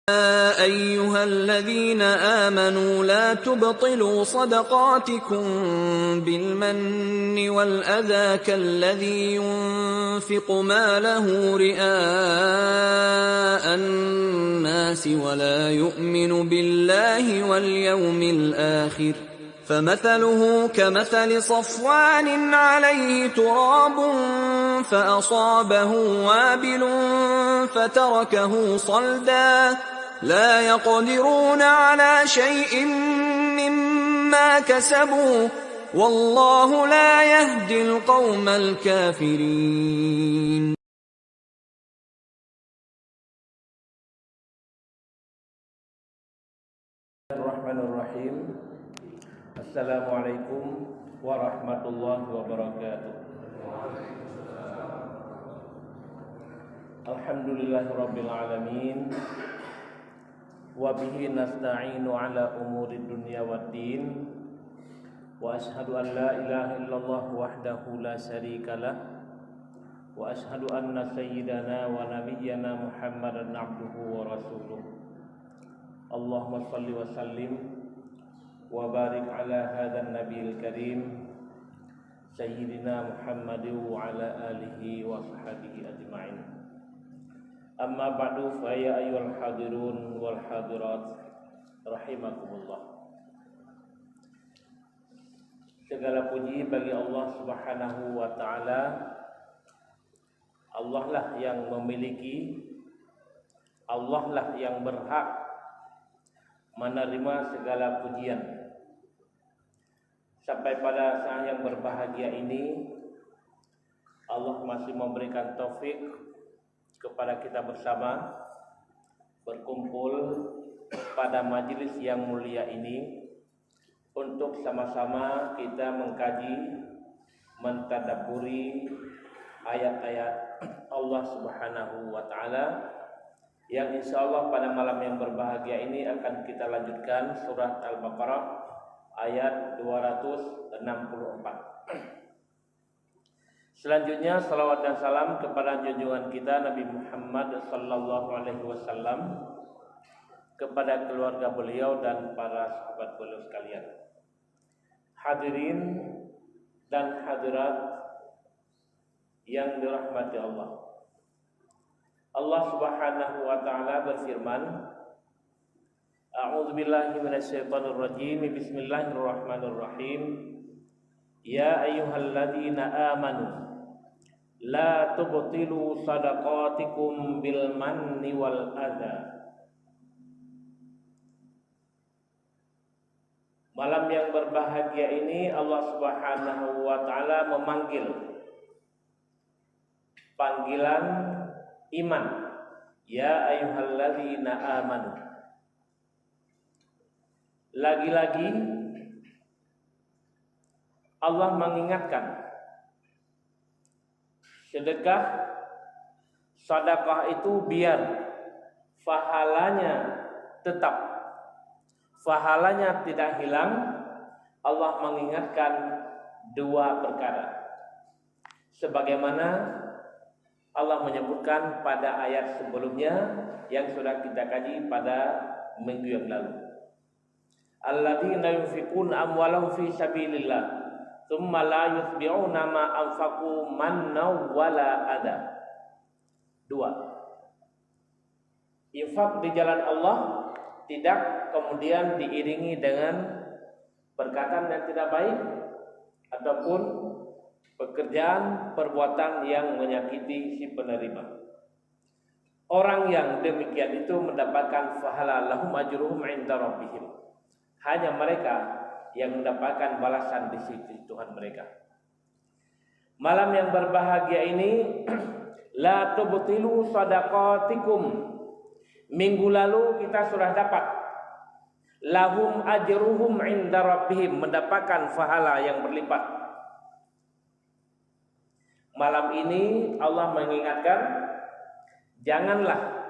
يا أيها الذين آمنوا لا تبطلوا صدقاتكم بالمن والأذى كالذي ينفق ماله رئاء الناس ولا يؤمن بالله واليوم الآخر فمثله كمثل صفوان عليه تراب فأصابه وابل فتركه صلدا لا يقدرون على شيء مما كسبوا والله لا يهدي القوم الكافرين. Bismillahirrahmanirrahim. Assalamualaikum warahmatullahi wabarakatuh. Alhamdulillahirabbil alamin. Wa bihi nasta'inu ala umuri dunya waddin. Wa ashhadu an la ilaha illallah wahdahu la syarikalah. Wa ashhadu anna sayyidana wa nabiyyana Muhammadan abduhu wa rasuluh. Allahumma shalli wa sallim wa barik ala hadzal nabiyil karim sayyidina Muhammadin wa ala alihi wa sahbihi ajma'in. Amma ba'du fa ya ayyuhal hadirun wal hadirat rahimakumullah. Segala puji bagi Allah Subhanahu wa taala. Allah lah yang memiliki, Allah lah yang berhak menerima segala pujian. Sampai pada saat yang berbahagia ini, Allah masih memberikan taufik kepada kita bersama berkumpul pada majelis yang mulia ini untuk sama-sama kita mengkaji, mentadabburi ayat-ayat Allah Subhanahu wa taala yang insyaallah pada malam yang berbahagia ini akan kita lanjutkan surat Al-Baqarah ayat 264. Selanjutnya salawat dan salam kepada junjungan kita Nabi Muhammad sallallahu alaihi wasallam, kepada keluarga beliau dan para sahabat beliau sekalian. Hadirin dan hadirat yang dirahmati Allah. Allah Subhanahu wa taala berfirman, A'udzu billahi minasyaitonir rajim. Bismillahirrahmanirrahim. Ya ayyuhalladzina amanu la tubtilu shadaqatikum bil manni wal adza. Malam yang berbahagia ini Allah Subhanahu wa taala memanggil panggilan iman. Ya ayyuhalladzina amanu. Lagi-lagi Allah mengingatkan sedekah, sedekah itu biar pahalanya tetap, pahalanya tidak hilang. Allah mengingatkan dua perkara sebagaimana Allah menyebutkan pada ayat sebelumnya yang sudah kita kaji pada minggu yang lalu. Alladzina yunfiquna amwalahum fi sabilillah tsumma la yutbi'una ma anfaqu manna wala adza. Dua. Infak di jalan Allah tidak kemudian diiringi dengan perkataan yang tidak baik ataupun pekerjaan perbuatan yang menyakiti si penerima. Orang yang demikian itu mendapatkan pahala, lahum ajruhum 'inda rabbihim. Hanya mereka yang mendapatkan balasan di sisi Tuhan mereka. Malam yang berbahagia ini la tubtilu shadaqatikum. Minggu lalu kita sudah dapat lahum ajruhum 'inda rabbihim, mendapatkan pahala yang berlipat. Malam ini Allah mengingatkan, janganlah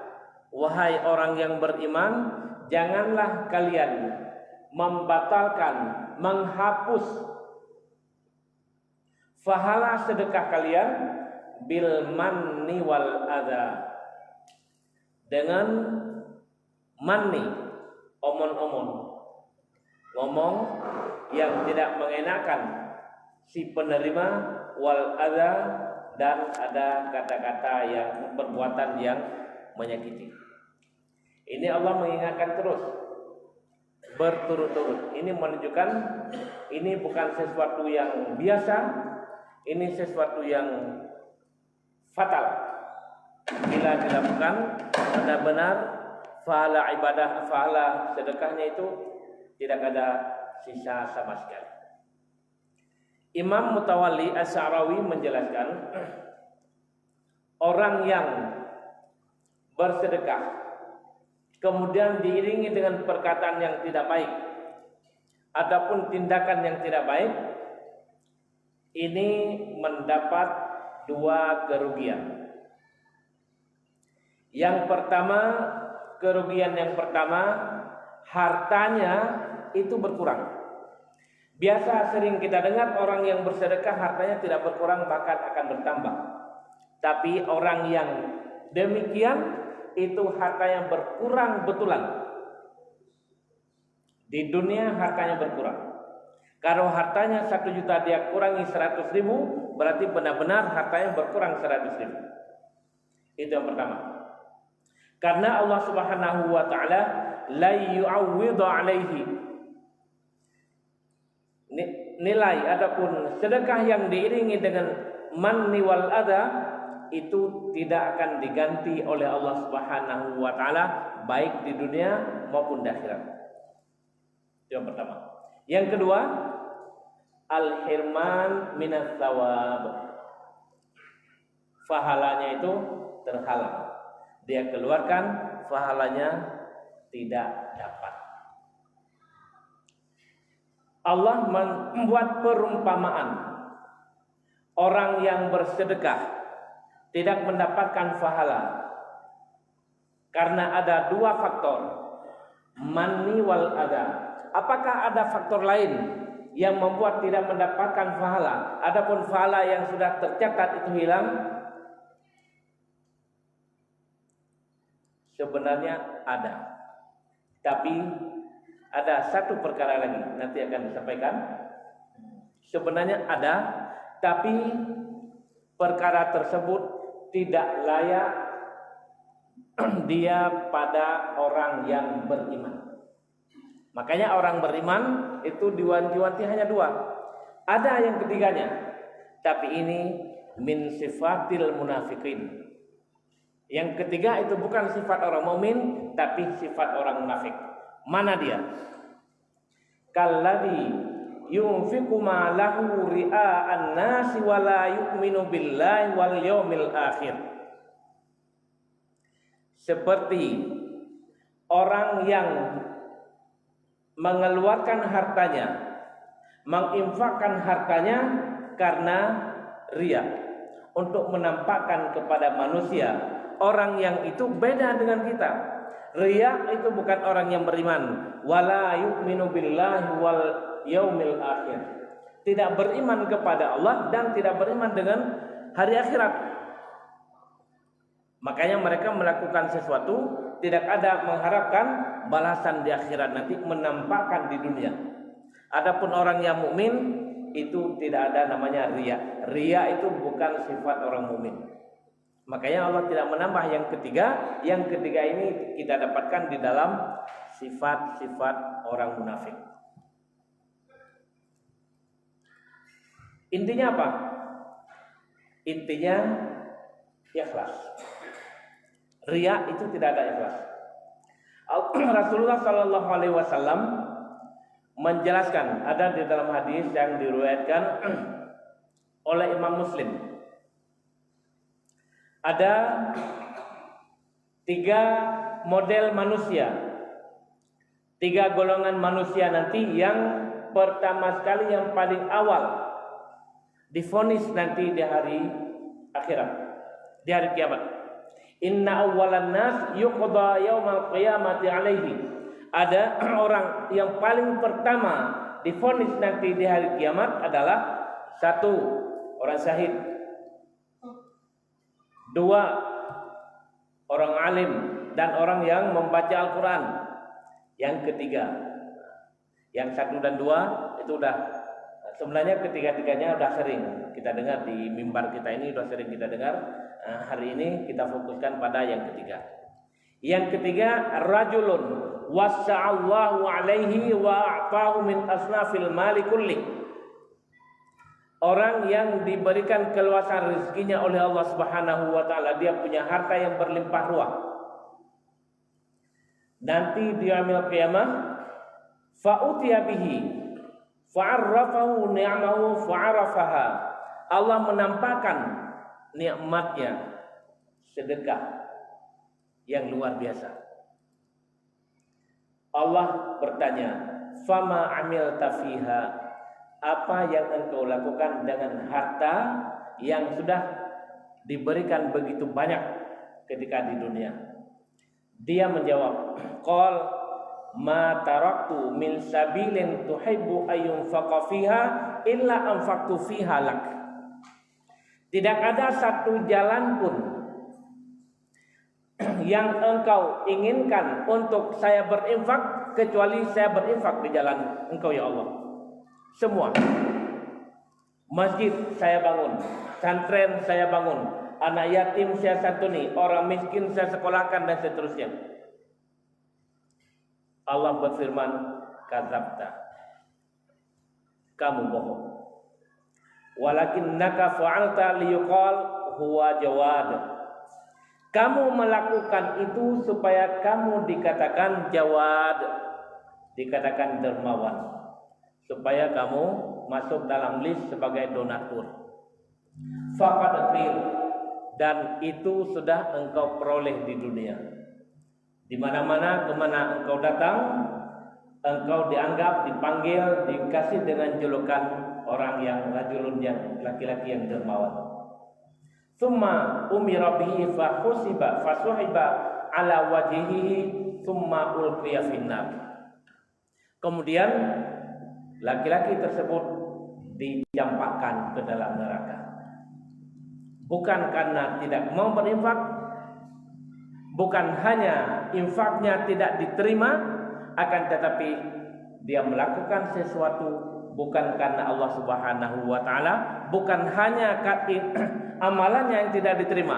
wahai orang yang beriman, janganlah kalian membatalkan, menghapus pahala sedekah kalian bil manni wal adza, dengan manni, omon-omon, ngomong yang tidak mengenakan si penerima, wal adza, dan ada kata-kata yang perbuatan yang menyakiti. Ini Allah mengingatkan terus berturut-turut. Ini menunjukkan ini bukan sesuatu yang biasa, ini sesuatu yang fatal. Bila dilakukan benar-benar fahala ibadah, fahala sedekahnya itu tidak ada sisa sama sekali. Imam Mutawalli As-Sa'rawi menjelaskan, orang yang bersedekah kemudian diiringi dengan perkataan yang tidak baik ataupun tindakan yang tidak baik, ini mendapat dua kerugian. Yang pertama, kerugian yang pertama, hartanya itu berkurang. Biasa sering kita dengar orang yang bersedekah hartanya tidak berkurang, bahkan akan bertambah. Tapi orang yang demikian itu hartanya berkurang betulan. Di dunia hartanya berkurang. Kalau hartanya 1 juta dia kurangi 100 ribu, berarti benar-benar hartanya berkurang 100 ribu. Itu yang pertama. Karena Allah Subhanahu wa taala la yu'awwidhu alaihi, nilai ataupun sedekah yang diiringi dengan manni wal adza itu tidak akan diganti oleh Allah Subhanahu wa taala baik di dunia maupun di akhirat. Itu yang pertama. Yang kedua, al-hirman minas thawab. Pahalanya itu terhalang. Dia keluarkan, pahalanya tidak dapat. Allah membuat perumpamaan orang yang bersedekah tidak mendapatkan pahala karena ada dua faktor, manni wal adza. Apakah ada faktor lain yang membuat tidak mendapatkan pahala? Adapun pahala yang sudah tercatat itu hilang? Sebenarnya ada. Tapi ada satu perkara lagi, nanti akan disampaikan. Sebenarnya ada, tapi perkara tersebut tidak layak dia pada orang yang beriman. Makanya orang beriman itu diwanti-wanti hanya dua. Ada yang ketiganya, tapi ini min sifatil munafiqin. Yang ketiga itu bukan sifat orang mukmin, tapi sifat orang munafik. Mana dia? Kalladzi yunfiqu ma lahu ria'an nasi wa la yu'minu billahi wal yaumil akhir. Seperti orang yang mengeluarkan hartanya, menginfakkan hartanya karena riya, untuk menampakkan kepada manusia. Orang yang itu beda dengan kita. Riya itu bukan orang yang beriman. Wala yu'minu billahi wal yaumil akhir. Tidak beriman kepada Allah dan tidak beriman dengan hari akhirat. Makanya mereka melakukan sesuatu tidak ada mengharapkan balasan di akhirat nanti, menampakkan di dunia. Adapun orang yang mukmin itu tidak ada namanya riya. Riya itu bukan sifat orang mukmin. Makanya Allah tidak menambah yang ketiga. Yang ketiga ini kita dapatkan di dalam sifat-sifat orang munafik. Intinya apa? Intinya ikhlas. Riya itu tidak ada ikhlas. Rasulullah Shallallahu Alaihi Wasallam menjelaskan, ada di dalam hadis yang diriwayatkan oleh Imam Muslim. Ada 3 model manusia, 3 golongan manusia nanti. Yang pertama sekali, yang paling awal divonis nanti di hari akhirat, di hari kiamat. Inna awwalan nas yuqda yaumal qiyamati alaihi. Ada orang yang paling pertama divonis nanti di hari kiamat adalah 1, orang syahid. 2, orang alim. dan orang yang membaca Al-Quran. Yang ketiga, yang 1 dan 2 itu udah sebenarnya ketiga-tiganya udah sering kita dengar di mimbar kita ini, udah sering kita dengar. Hari ini kita fokuskan pada yang ketiga. Yang ketiga, rajulun wasa'allahu alaihi wa a'tahu min asnafil mali kulli. Orang yang diberikan keluasan rezekinya oleh Allah Subhanahu wa taala, dia punya harta yang berlimpah ruah. Nanti di yaumil qiyamah fa'utiya bihi fa'arrafahu ni'amahu fa'arafaha. Allah menampakkan nikmatnya sedekah yang luar biasa. Allah bertanya, "Fama amilta fiha?" Apa yang engkau lakukan dengan harta yang sudah diberikan begitu banyak ketika di dunia? Dia menjawab, "Qal ma taraktu min sabilin tuhibbu ayyunfaqa fiha illa anfaqtu fiha lak." Tidak ada satu jalan pun yang engkau inginkan untuk saya berinfak kecuali saya berinfak di jalan engkau ya Allah. Semua. Masjid saya bangun, pesantren saya bangun, anak yatim saya santuni, orang miskin saya sekolahkan dan seterusnya. Allah berfirman, "Kadzabta." Kamu bohong. Walakinnaka fa'alta liyuqal huwa jawad. Kamu melakukan itu supaya kamu dikatakan jawad, dikatakan dermawan, supaya kamu masuk dalam list sebagai donatur. Faqad qil, dan itu sudah engkau peroleh di dunia. Di mana-mana kemana engkau datang, engkau dianggap, dipanggil, dikasih dengan julukan orang yang rajulun, yang laki-laki yang dermawan. Thumma umira bihi fa husiba fa suhiba ala wajhihi thumma ulqiya finnar. Kemudian laki-laki tersebut dicampakkan ke dalam neraka. Bukan karena tidak mau berinfak, bukan hanya infaknya tidak diterima, akan tetapi dia melakukan sesuatu bukan karena Allah Subhanahu wa taala, bukan hanya amalannya yang tidak diterima.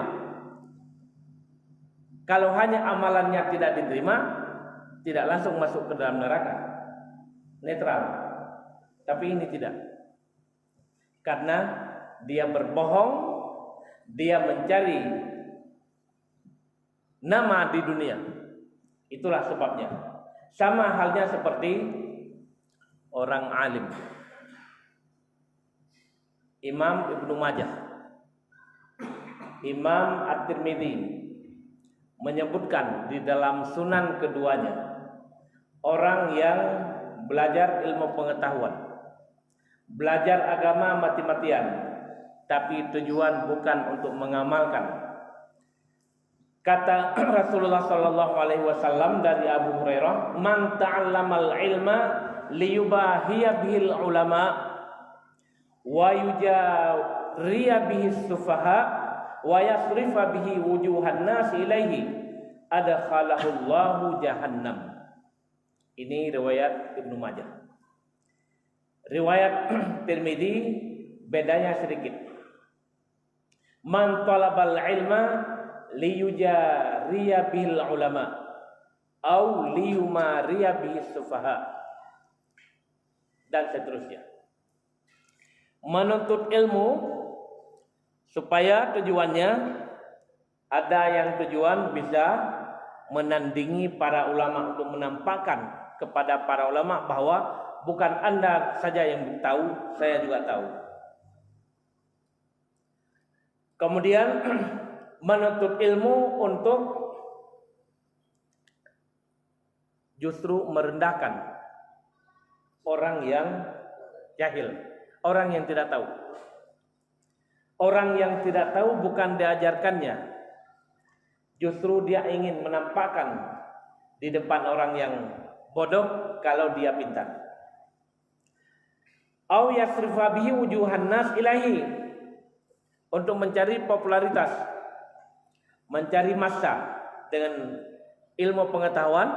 Kalau hanya amalannya tidak diterima, tidak langsung masuk ke dalam neraka, netral. Tapi ini tidak, karena dia berbohong, dia mencari nama di dunia. Itulah sebabnya. Sama halnya seperti orang alim. Imam Ibnu Majah, Imam At-Tirmidzi menyebutkan di dalam sunan keduanya, orang yang belajar ilmu pengetahuan, belajar agama mati-matian, tapi tujuan bukan untuk mengamalkan. Kata Rasulullah sallallahu alaihi wasallam dari Abu Hurairah, "Man ta'allamal ilma liyubahiya bihil ulama wa yujariya bihis sufaha wa yasrifa bihi wujuhan nas ilaihi adkhalahu Allahu jahannam." Ini riwayat Ibnu Majah. Riwayat Tirmidzi bedanya sedikit. Man talabal ilma liyujariya bil ulama au liyumariya bis sufaha, dan seterusnya. Menuntut ilmu supaya tujuannya ada yang tujuan bisa menandingi para ulama, untuk menampakkan kepada para ulama bahwa bukan Anda saja yang tahu, saya juga tahu. Kemudian menuntut ilmu untuk justru merendahkan orang yang jahil, orang yang tidak tahu. Orang yang tidak tahu bukan diajarkannya, justru dia ingin menampakkan di depan orang yang bodoh kalau dia pintar. Au yasrifa bihi wujuhan nas ilahi, untuk mencari popularitas, mencari massa dengan ilmu pengetahuan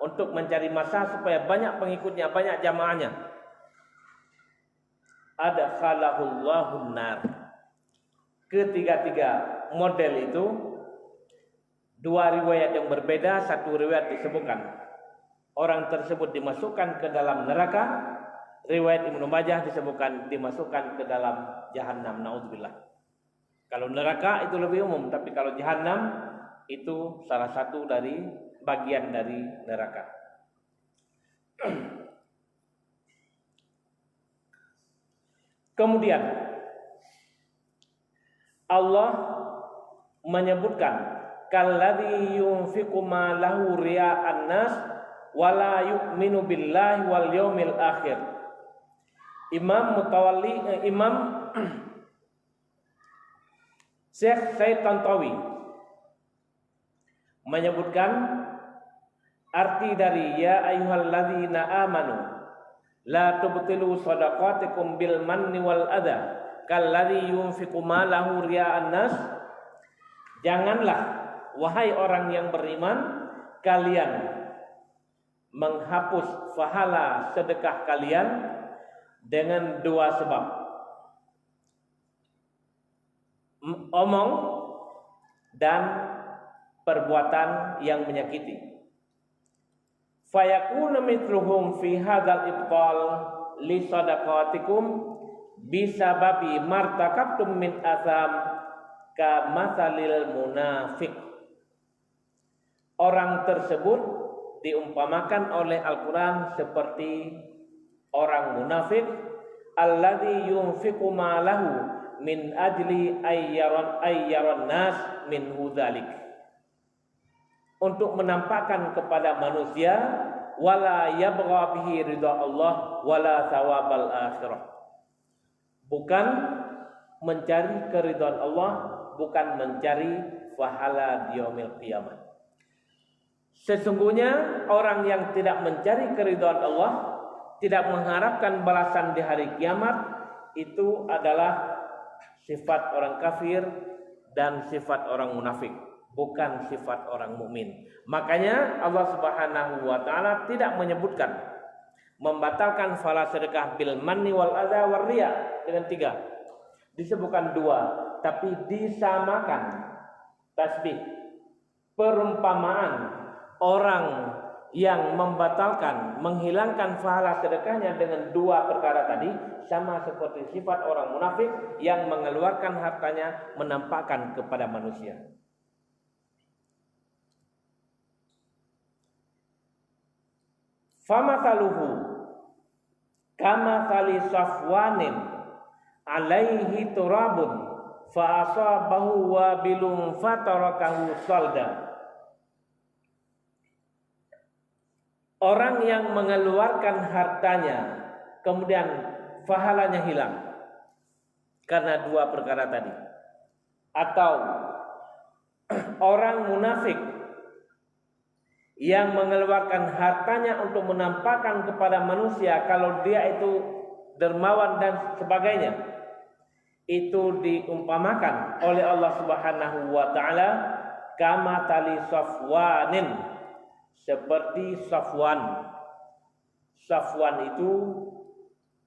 untuk mencari massa supaya banyak pengikutnya, banyak jamaahnya. Adkhalahullahu nar. Ketiga-tiga model itu, dua riwayat yang berbeda, satu riwayat disebutkan orang tersebut dimasukkan ke dalam neraka, riwayat Ibnu Majah disebutkan dimasukkan ke dalam jahanam. Naudzubillah. Kalau neraka itu lebih umum, tapi kalau jahanam itu salah satu dari bagian dari neraka. Kemudian Allah menyebutkan kalladzi yunfiqu malahu riya'an nas wala yu'minu billahi wal yaumil akhir. Imam Syekh Said Tantawi menyebutkan arti dari ya ayyuhalladzina amanu la tubtilu shadaqatikum bil manni wal adha kalladzi yunfiqu malahu riya'an nas. Janganlah wahai orang yang beriman kalian menghapus pahala sedekah kalian dengan dua sebab, omong dan perbuatan yang menyakiti. Fayakunu mithluhum fi hadzal ibtal li sadaqatikum bisababi martakabtum min atham ka mathalil munafiq. Orang tersebut diumpamakan oleh Al-Quran seperti orang munafik, alladzi yunfiqu malahu min ajli ayyaran nas min hudzalik, untuk menampakkan kepada manusia wala yabgha bihi ridha Allah wala thawabal akhirah, bukan mencari keridhaan Allah, bukan mencari pahala di yaumil qiyamah. Sesungguhnya orang yang tidak mencari keridhaan Allah, tidak mengharapkan balasan di hari kiamat, itu adalah sifat orang kafir dan sifat orang munafik, bukan sifat orang mukmin. Makanya Allah Subhanahu wa taala tidak menyebutkan membatalkan pahala sedekah bil manni wal adza war riya dengan tiga. Disebutkan dua, tapi disamakan tasbih. Perumpamaan orang yang membatalkan, menghilangkan pahala sedekahnya dengan dua perkara tadi sama seperti sifat orang munafik yang mengeluarkan hartanya menampakkan kepada manusia. Famathaluhu kamathali safwanin alaihi turabun fa asabahu wabilun fatarakahu salda. Orang yang mengeluarkan hartanya kemudian pahalanya hilang karena dua perkara tadi, atau orang munafik yang mengeluarkan hartanya untuk menampakkan kepada manusia kalau dia itu dermawan dan sebagainya, itu diumpamakan oleh Allah Subhanahu wa taala kama tali safwanin, seperti Safwan. Safwan itu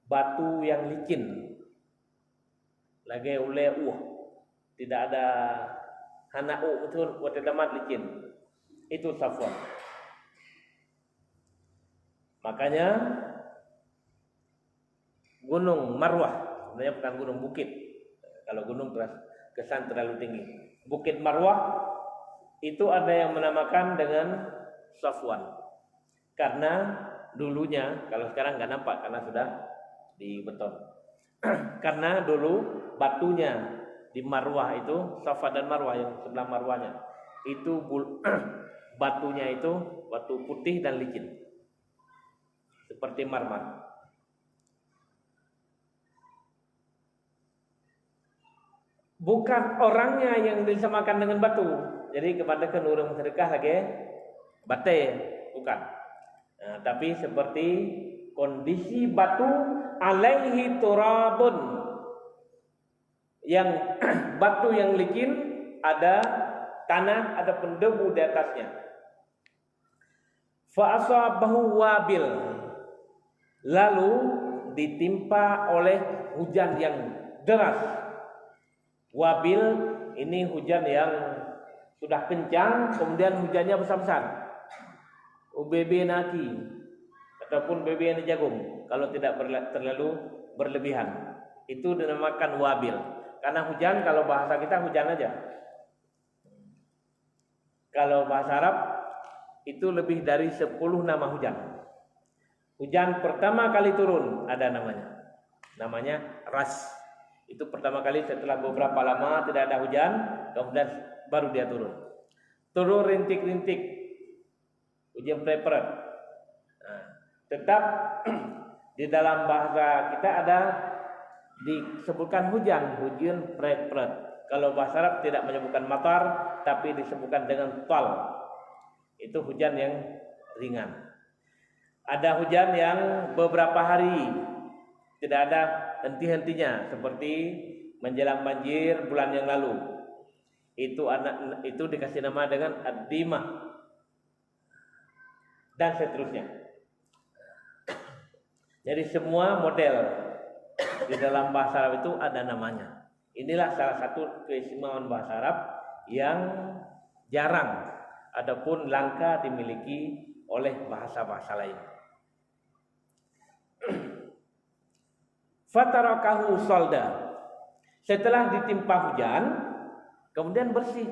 batu yang licin, lagi oleh tidak ada hana itu wadamat licin, itu Safwan. Makanya Gunung Marwah, sebenarnya bukan gunung bukit. Kalau gunung kesan terlalu tinggi. Bukit Marwah itu ada yang menamakan dengan Safwan, karena dulunya, kalau sekarang nggak nampak karena sudah dibeton. Karena dulu batunya di Marwah itu, Safa dan Marwah yang sebelah Marwahnya itu batunya itu batu putih dan licin seperti marmer. Bukan orangnya yang disamakan dengan batu. Jadi kepada orang sedekah lagi bate, bukan. Nah, tapi seperti kondisi batu alaihi turabun, yang batu yang licin, ada tanah, ada pendebu di atasnya. fa asabahu wabil, lalu ditimpa oleh hujan yang deras. Wabil ini hujan yang sudah kencang, kemudian hujannya besar-besar. UBB naki ataupun BB jagung kalau tidak terlalu berlebihan. Itu dinamakan wabil. Karena hujan, kalau bahasa kita hujan aja. Kalau bahasa Arab itu lebih dari 10 nama hujan. Hujan pertama kali turun ada namanya. Namanya ras. Itu pertama kali setelah beberapa lama tidak ada hujan, kemudian baru dia turun. Turun rintik-rintik, hujan prepret. Nah, tetap di dalam bahasa kita ada disebutkan hujan prepret. Kalau bahasa Arab tidak menyebutkan matar, tapi disebutkan dengan tal. Itu hujan yang ringan. Ada hujan yang beberapa hari tidak ada henti-hentinya, seperti menjelang banjir bulan yang lalu. Itu dikasih nama dengan ad-dimah dan seterusnya. Jadi semua model di dalam bahasa Arab itu ada namanya. Inilah salah satu keistimewaan bahasa Arab yang jarang ataupun langka dimiliki oleh bahasa-bahasa lain. Fatarakahu solda. Setelah ditimpa hujan, kemudian bersih,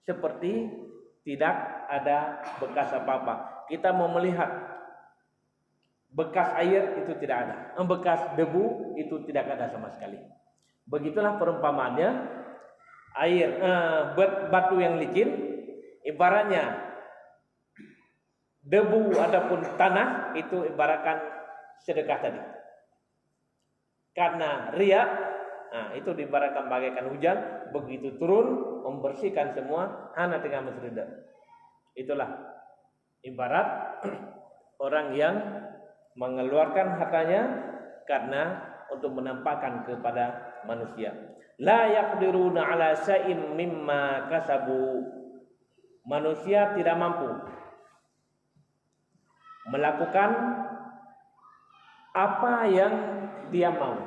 seperti tidak ada bekas apa-apa. Kita mau melihat bekas air itu tidak ada, bekas debu itu tidak ada sama sekali. Begitulah perumpamaannya air batu yang licin, ibaratnya debu ataupun tanah itu ibaratkan sedekah tadi. Karena riya, itu diibaratkan bagaikan hujan, begitu turun membersihkan semua, hana tinggal mesrida. Itulah ibarat orang yang mengeluarkan hartanya karena untuk menampakkan kepada manusia. La yaqdiruna ala syai'in mimma kasabu. Manusia tidak mampu melakukan apa yang dia mau.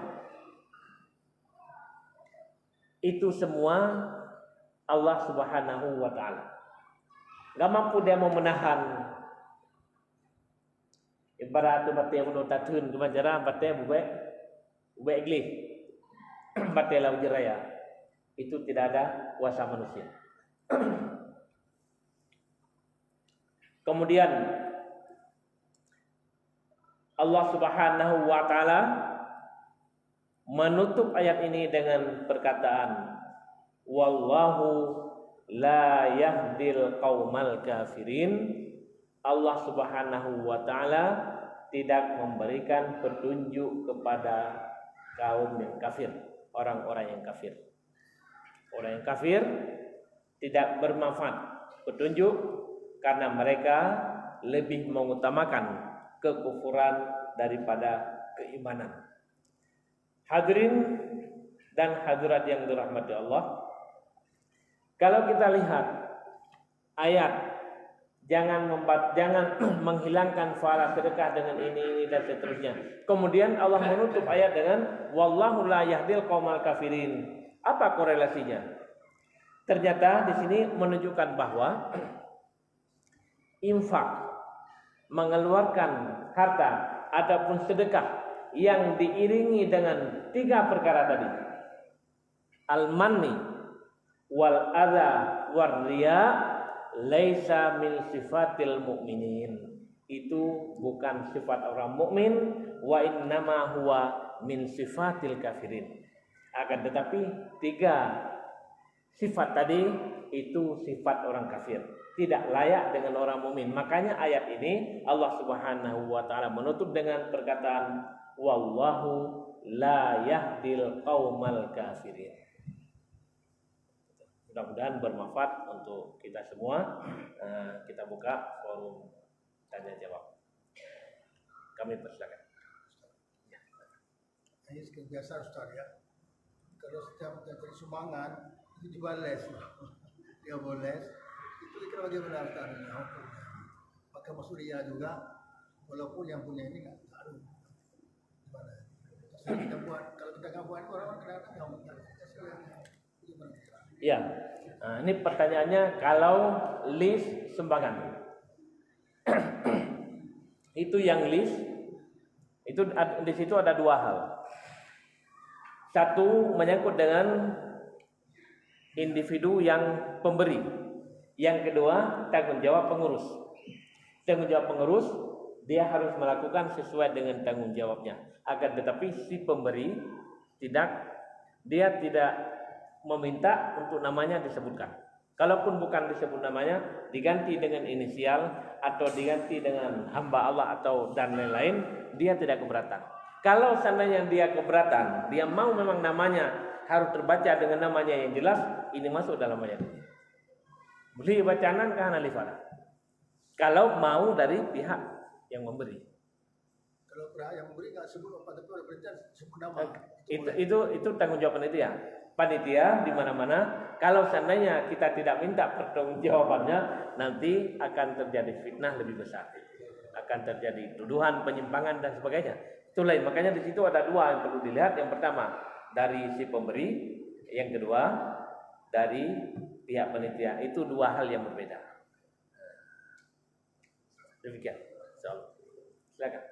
Itu semua Allah Subhanahu wa taala. Enggak mampu dia mau menahan. Ibarat batai yang tatun kemajara batai bube iglis. Batai laut jeraya. Itu tidak ada kuasa manusia. Kemudian Allah Subhanahu wa taala menutup ayat ini dengan perkataan wallahu la yahdil qaumal kafirin. Allah Subhanahu wa taala tidak memberikan petunjuk kepada kaum yang kafir, orang-orang yang kafir. Orang yang kafir tidak bermanfaat petunjuk karena mereka lebih mengutamakan kekufuran daripada keimanan. Hadirin dan hadirat yang dirahmati Allah, kalau kita lihat ayat jangan menghilangkan pahala sedekah dengan ini dan seterusnya. Kemudian Allah menutup ayat dengan wallahu la yahdil qaumal kafirin. Apa korelasinya? Ternyata di sini menunjukkan bahwa infak, mengeluarkan harta ataupun sedekah yang diiringi dengan 3 perkara tadi, al-manni wal adza war riya, laisa min sifatil mu'minin. Itu bukan sifat orang mukmin, wa innama huwa min sifatil kafirin. Akan tetapi 3 sifat tadi itu sifat orang kafir, tidak layak dengan orang mukmin. Makanya ayat ini Allah Subhanahu wa taala menutup dengan perkataan wallahu la yahdil qaumal kafirin. Mudah-mudahan bermanfaat untuk kita semua. Kita buka forum tanya jawab. Kami persilakan. Ini seperti biasa Ustaz ya. Kalau setiap terjadi sumbangan itu dibales. Dia boleh. Itu kira bagaimana Ustaz? Hukumnya. Maka maksud Suria juga, walaupun yang punya ini nggak tahu gimana. Terus kita buat, kalau kita nggak buat orang kadang-kadang nggak gimana? Ya, nah, ini pertanyaannya kalau list sumbangan itu yang list itu di situ ada dua hal. Satu menyangkut dengan individu yang pemberi. Yang kedua tanggung jawab pengurus. Tanggung jawab pengurus dia harus melakukan sesuai dengan tanggung jawabnya. Akan tetapi si pemberi dia tidak meminta untuk namanya disebutkan. Kalaupun bukan disebut namanya, diganti dengan inisial atau diganti dengan hamba Allah atau dan lain-lain, dia tidak keberatan. Kalau seandainya dia keberatan, dia mau memang namanya harus terbaca dengan namanya yang jelas, ini masuk dalam ayat ini. Beli bacanan kana lifala. Kalau mau dari pihak yang memberi. Kalau pihak yang memberi nggak sebut apa tapi oleh perintah sebut nama. Itu tanggung jawab panitia. Panitia di mana-mana, kalau seandainya kita tidak minta pertanggungjawabannya, nanti akan terjadi fitnah lebih besar. Akan terjadi tuduhan, penyimpangan dan sebagainya. Itu lain. Makanya di situ ada dua yang perlu dilihat. Yang pertama dari si pemberi, yang kedua dari pihak panitia. Itu dua hal yang berbeda. Demikian. Silakan.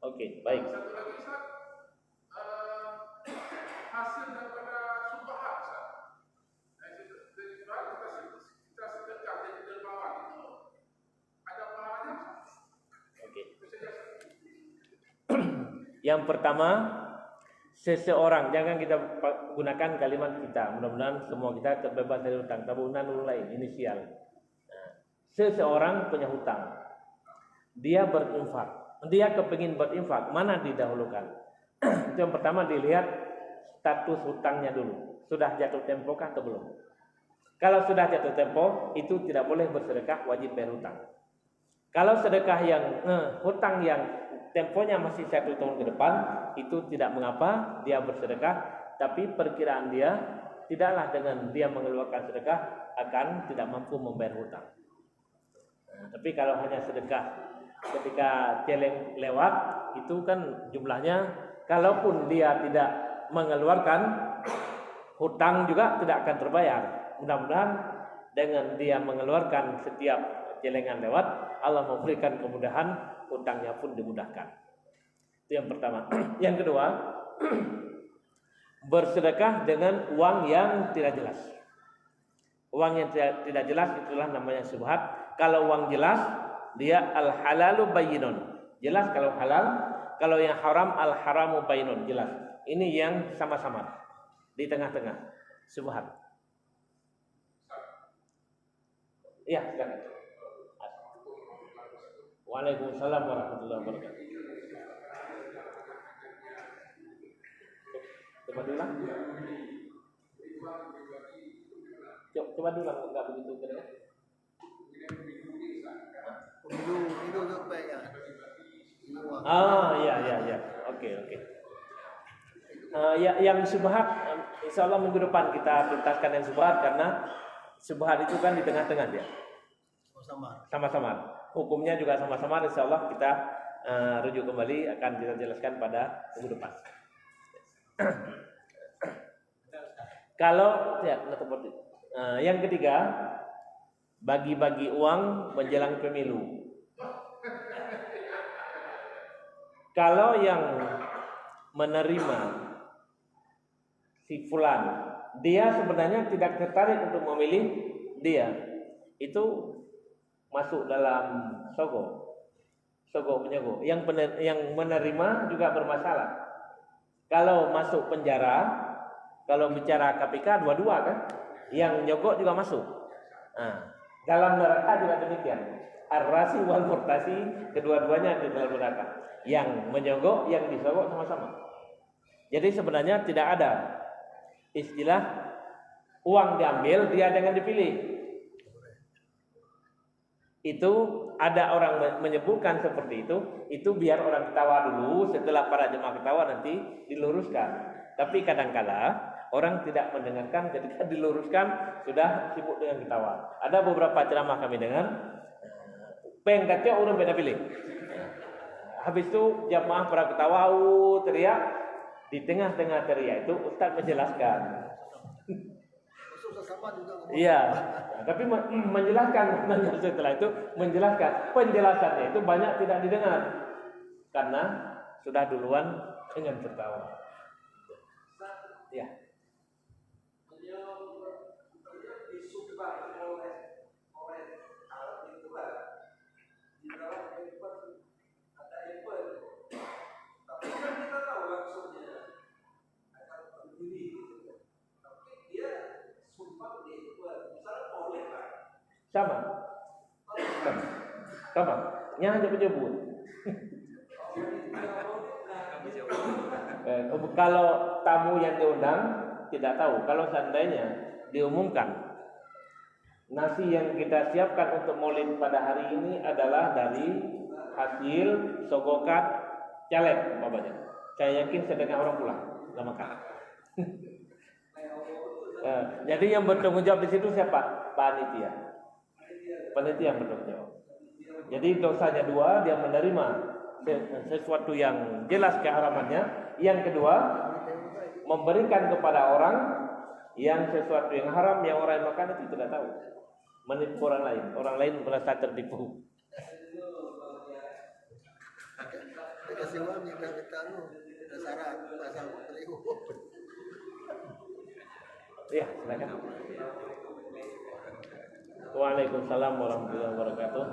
Oke, baik. Satu lagi Ustaz, hasil daripada subahat Ustaz. Dari subahat kita sedekah dari dermawan itu ada pahalanya Ustaz? Oke. Yang pertama, seseorang, jangan kita gunakan kalimat kita. Mudah-mudahan semua kita terbebas dari hutang. Tabunan dulu lain, inisial. Nah, seseorang punya hutang, dia berinfak. Dia kepingin berinfak, mana didahulukan? Itu yang pertama dilihat status hutangnya dulu. Sudah jatuh tempo kah atau belum? Kalau sudah jatuh tempo, itu tidak boleh bersedekah, wajib bayar hutang. Kalau sedekah yang hutang yang temponya masih 1 tahun ke depan, itu tidak mengapa dia bersedekah, tapi perkiraan dia tidaklah dengan dia mengeluarkan sedekah akan tidak mampu membayar hutang. Tapi kalau hanya sedekah ketika celeng lewat, itu kan jumlahnya, kalaupun dia tidak mengeluarkan hutang juga tidak akan terbayar. Mudah-mudahan dengan dia mengeluarkan setiap celengan lewat, Allah memberikan kemudahan, hutangnya pun dimudahkan. Itu yang pertama. Yang kedua, bersedekah dengan uang yang tidak jelas. Uang yang tidak jelas itulah namanya syubhat. Kalau uang jelas, dia al-halalu bayyinun. Jelas kalau halal, kalau yang haram al-haramu bayyinun, jelas. Ini yang sama-sama di tengah-tengah. Syubhat. Iya, silakan. Waalaikumsalam warahmatullahi wabarakatuh. Coba diulang. Coba diulang, enggak begitu kira. Itu baiknya. Iya. Oke. Yang syubhat, insya Allah minggu depan kita tuntaskan yang syubhat, karena syubhat itu kan di tengah-tengah dia. Sama-sama. Hukumnya juga sama-sama. Insya Allah kita rujuk kembali, akan kita jelaskan pada minggu depan. Kalau yang ketiga, bagi-bagi uang menjelang pemilu. Kalau yang menerima si fulan, dia sebenarnya tidak tertarik untuk memilih dia, itu masuk dalam sogo menyogok. Yang menerima juga bermasalah. Kalau masuk penjara, kalau bicara KPK dua-dua kan, yang nyogok juga masuk. Nah, dalam neraka juga demikian. Ar-rasi wal murtasi, kedua-duanya di dalam neraka. Yang menyogok, yang disogok sama-sama. Jadi sebenarnya tidak ada istilah uang diambil, dia jangan dipilih. Itu ada orang menyebutkan seperti itu biar orang ketawa dulu, setelah para jemaah ketawa nanti diluruskan. Tapi kadangkala orang tidak mendengarkan, ketika diluruskan sudah sibuk dengan ketawa. Ada beberapa ceramah kami dengar, peng kacau orang beda pilih. Habis itu jamaah para ketawa teriak, di tengah-tengah teriak itu Ustaz menjelaskan. Sama juga. Iya, tapi menjelaskan setelah itu menjelaskan, penjelasannya itu banyak tidak didengar karena sudah duluan dengan tertawa. Ya. Sama. Nya hanya menyebut. Kalau tamu yang diundang tidak tahu. Kalau seandainya diumumkan nasi yang kita siapkan untuk maulid pada hari ini adalah dari hasil sogokan caleg, umpamanya. Saya yakin sedangkan orang pulang nggak makan. Jadi yang bertanggung jawab di situ siapa? Panitia. Panitia yang bertanggung jawab. Jadi dosanya dua, dia menerima sesuatu yang jelas keharamannya. Yang kedua, memberikan kepada orang yang sesuatu yang haram yang orang makan itu tidak tahu, menipu orang lain merasa tertipu. Dikasih uang yang kita syarat pasal beliau. Iya, silakan. Waalaikumsalam warahmatullahi wabarakatuh.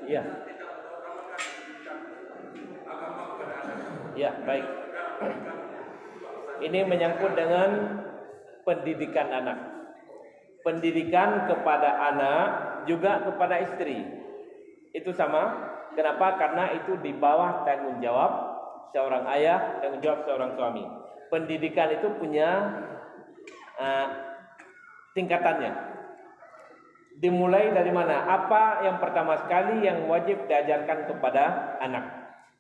Iya. Ya, baik. Ini menyangkut dengan pendidikan anak. Pendidikan kepada anak juga kepada istri. Itu sama. Kenapa? Karena itu di bawah tanggung jawab seorang ayah, tanggung jawab seorang suami. Pendidikan itu punya tingkatannya. Dimulai dari mana? Apa yang pertama sekali yang wajib diajarkan kepada anak?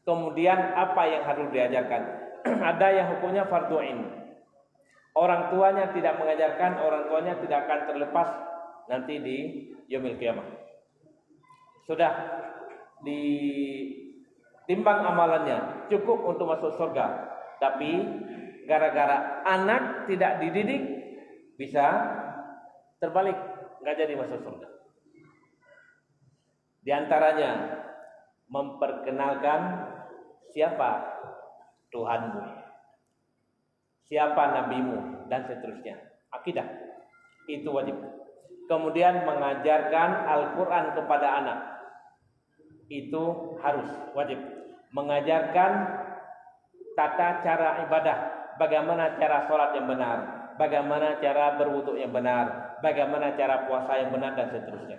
Kemudian apa yang harus diajarkan? Ada yang hukumnya fardhu ain. Orang tuanya tidak mengajarkan, orang tuanya tidak akan terlepas nanti di yaumil qiyamah. Sudah ditimbang amalannya, cukup untuk masuk surga. Tapi gara-gara anak tidak dididik, bisa terbalik, nggak jadi masuk surga. Di antaranya memperkenalkan siapa Tuhanmu, siapa nabimu, dan seterusnya. Akidah itu wajib. Kemudian mengajarkan Al-Quran kepada anak, itu harus wajib. Mengajarkan tata cara ibadah, bagaimana cara sholat yang benar, bagaimana cara berwudu yang benar, bagaimana cara puasa yang benar, dan seterusnya.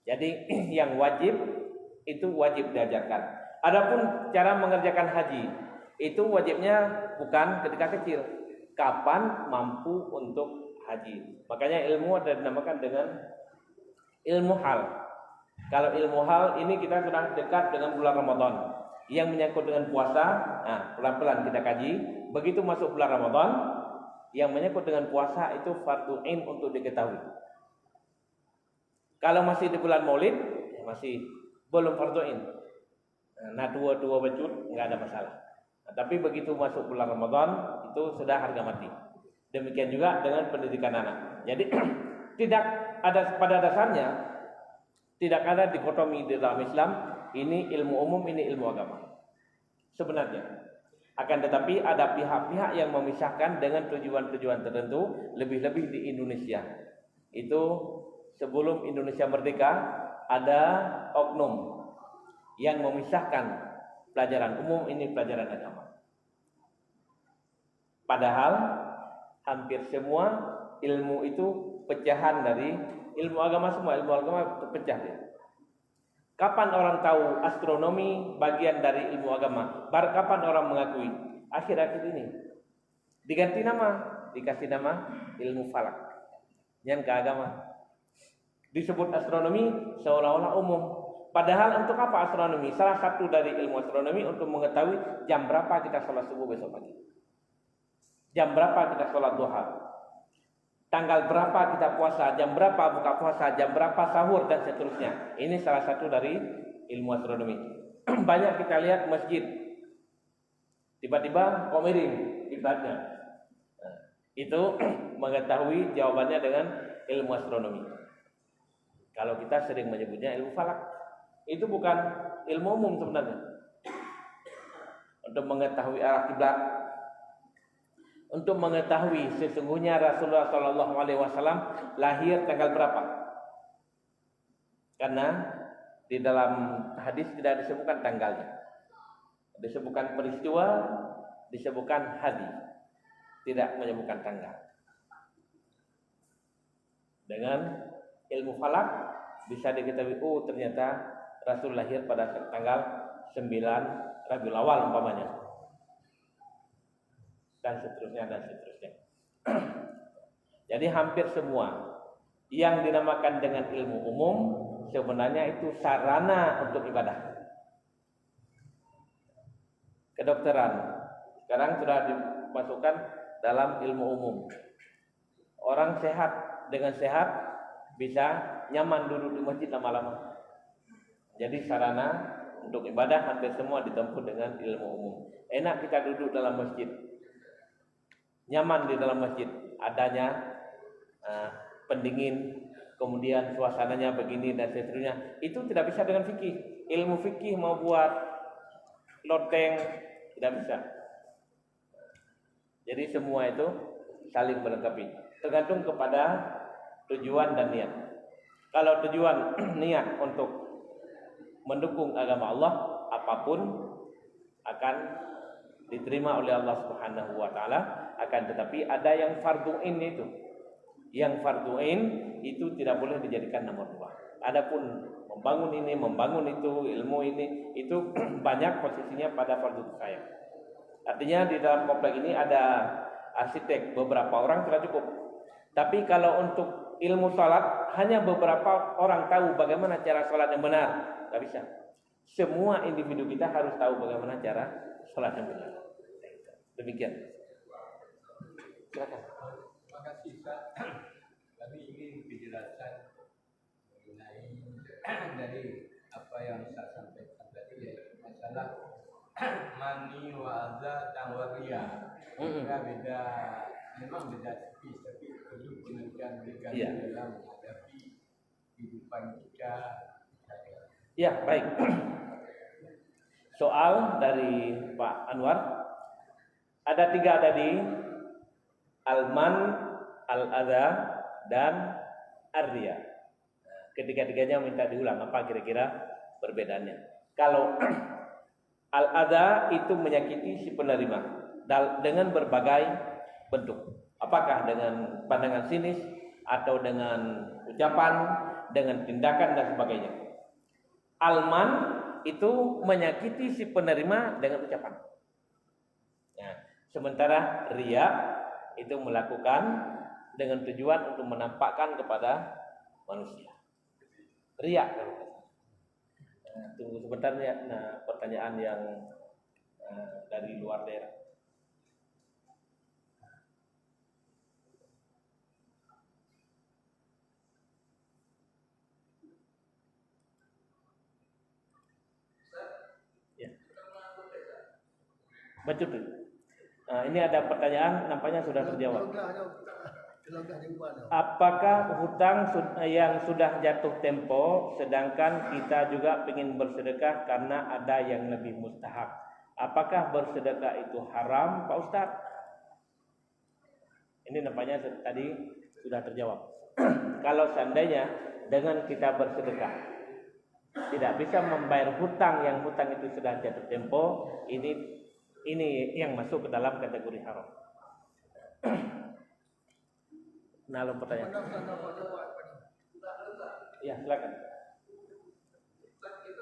Jadi yang wajib itu wajib diajarkan. Adapun cara mengerjakan haji, itu wajibnya bukan ketika kecil, kapan mampu untuk haji. Makanya ilmu ada dinamakan dengan ilmu hal. Kalau ilmu hal ini kita sudah dekat dengan bulan Ramadan yang menyangkut dengan puasa. Nah, pelan-pelan kita kaji. Begitu masuk bulan Ramadan, yang menyangkut dengan puasa itu fardhu ain untuk diketahui. Kalau masih di bulan Maulid, ya masih belum fardhu ain. Nah, dua becut nggak ada masalah. Nah, tapi begitu masuk bulan Ramadan itu sudah harga mati. Demikian juga dengan pendidikan anak. Jadi tidak ada pada dasarnya tidak ada dikotomi di dalam Islam. Ini ilmu umum, ini ilmu agama. Sebenarnya. Akan tetapi ada pihak-pihak yang memisahkan dengan tujuan-tujuan tertentu, lebih-lebih di Indonesia. Itu sebelum Indonesia merdeka ada oknum yang memisahkan pelajaran umum ini pelajaran agama. Padahal hampir semua ilmu itu pecahan dari ilmu agama, semua ilmu agama terpecah dia. Kapan orang tahu astronomi bagian dari ilmu agama? Kapan orang mengakui? Akhir-akhir ini. Diganti nama, dikasih nama ilmu falak. Yang ke agama. Disebut astronomi seolah-olah umum. Padahal untuk apa astronomi? Salah satu dari ilmu astronomi untuk mengetahui jam berapa kita sholat subuh besok pagi. Jam berapa kita sholat duha. Tanggal berapa kita puasa, jam berapa buka puasa, jam berapa sahur, dan seterusnya. Ini salah satu dari ilmu astronomi. Banyak kita lihat masjid, tiba-tiba kok miring kiblatnya. Itu mengetahui jawabannya dengan ilmu astronomi. Kalau kita sering menyebutnya ilmu falak, itu bukan ilmu umum sebenarnya. Untuk mengetahui arah kiblat, untuk mengetahui sesungguhnya Rasulullah SAW lahir tanggal berapa. Karena di dalam hadis tidak disebutkan tanggalnya, disebutkan peristiwa, disebutkan hari, tidak menyebutkan tanggal. Dengan ilmu falak bisa diketahui, oh ternyata Rasul lahir pada tanggal 9 Rabiul Awal umpamanya, dan seterusnya dan seterusnya. Jadi hampir semua yang dinamakan dengan ilmu umum sebenarnya itu sarana untuk ibadah. Kedokteran sekarang sudah dimasukkan dalam ilmu umum. Orang sehat dengan sehat bisa nyaman duduk di masjid lama-lama. Jadi sarana untuk ibadah hampir semua ditempuh dengan ilmu umum. Enak kita duduk dalam masjid, nyaman di dalam masjid, adanya pendingin, kemudian suasananya begini dan seterusnya. Itu tidak bisa dengan fikih. Ilmu fikih mau buat loteng tidak bisa. Jadi semua itu saling melengkapi, tergantung kepada tujuan dan niat. Kalau tujuan niat untuk mendukung agama Allah, apapun akan diterima oleh Allah Subhanahu wa taala. Akan tetapi ada yang fardhu ain itu. Yang fardhu ain itu tidak boleh dijadikan nomor 2. Adapun membangun ini, membangun itu, ilmu ini, itu banyak posisinya pada fardhu kifayah. Artinya di dalam komplek ini ada arsitek, beberapa orang sudah cukup. Tapi kalau untuk ilmu salat hanya beberapa orang tahu bagaimana cara salat yang benar, tidak bisa. Semua individu kita harus tahu bagaimana cara salat yang benar. Demikian. Silakan. Terima kasih Ustaz. Kami ingin penjelasan mengenai dari apa yang Ustaz sampaikan tadi, yaitu masalah mani wa adza dan waria. Beda, memang beda tipis, tapi perlu penelitian dalam menghadapi kehidupan kita. Ya, baik. Soal dari Pak Anwar. Ada 3 tadi, al-man, al-adha, dan ar-riya. Ketiga-tiganya minta diulang, apa kira-kira perbedaannya. Kalau al-adha itu menyakiti si penerima dengan berbagai bentuk. Apakah dengan pandangan sinis, atau dengan ucapan, dengan tindakan dan sebagainya. Al-man itu menyakiti si penerima dengan ucapan. Nah, sementara riya itu melakukan dengan tujuan untuk menampakkan kepada manusia. Riya. Tunggu sebentar ya. Nah, pertanyaan yang dari luar daerah. Betul. Nah, ini ada pertanyaan, nampaknya sudah terjawab. Apakah hutang yang sudah jatuh tempo, sedangkan kita juga ingin bersedekah karena ada yang lebih mustahak? Apakah bersedekah itu haram, Pak Ustadz? Ini nampaknya tadi sudah terjawab. Kalau seandainya dengan kita bersedekah tidak bisa membayar hutang, yang hutang itu sudah jatuh tempo, ini yang masuk ke dalam kategori haram. Nah, lo pertanyaan. Ya, silakan. Kita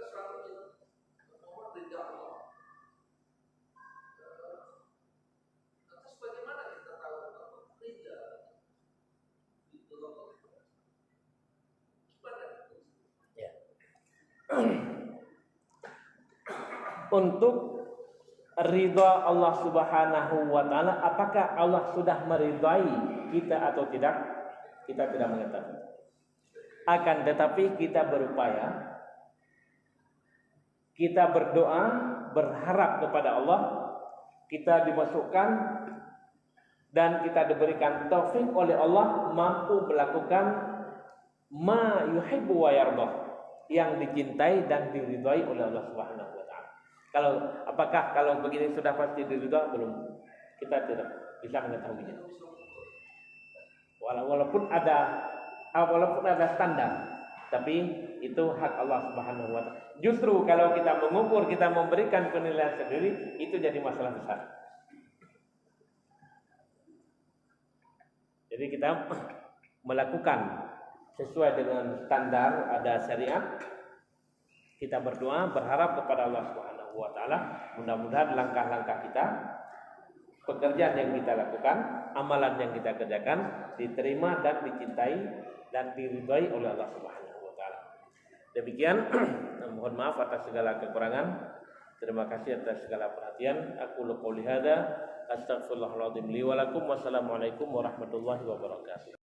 untuk ridha Allah Subhanahu wa taala. Apakah Allah sudah meridai kita atau tidak? Kita tidak mengetahui. Akan tetapi kita berupaya, kita berdoa, berharap kepada Allah, kita dimasukkan dan kita diberikan taufik oleh Allah mampu melakukan ma yuhibbu wa yardah, yang dicintai dan diridhai oleh Allah Subhanahu wa taala. Apakah kalau begini sudah pasti diridhai? Belum. Kita tidak bisa mengetahuinya. Walaupun ada standar, tapi itu hak Allah Subhanahu wa taala. Justru kalau kita mengukur, kita memberikan penilaian sendiri, itu jadi masalah besar. Jadi kita melakukan sesuai dengan standar, ada syariat. Kita berdoa, berharap kepada Allah Subhanahu wa taala, mudah-mudahan langkah-langkah kita, pekerjaan yang kita lakukan, amalan yang kita kerjakan diterima dan dicintai dan diridhai oleh Allah Subhanahu wa taala. Demikian, mohon maaf atas segala kekurangan. Terima kasih atas segala perhatian. Aku qouli hadza, astaghfirullahaladzim li wa lakum. Wassalamualaikum warahmatullahi wabarakatuh.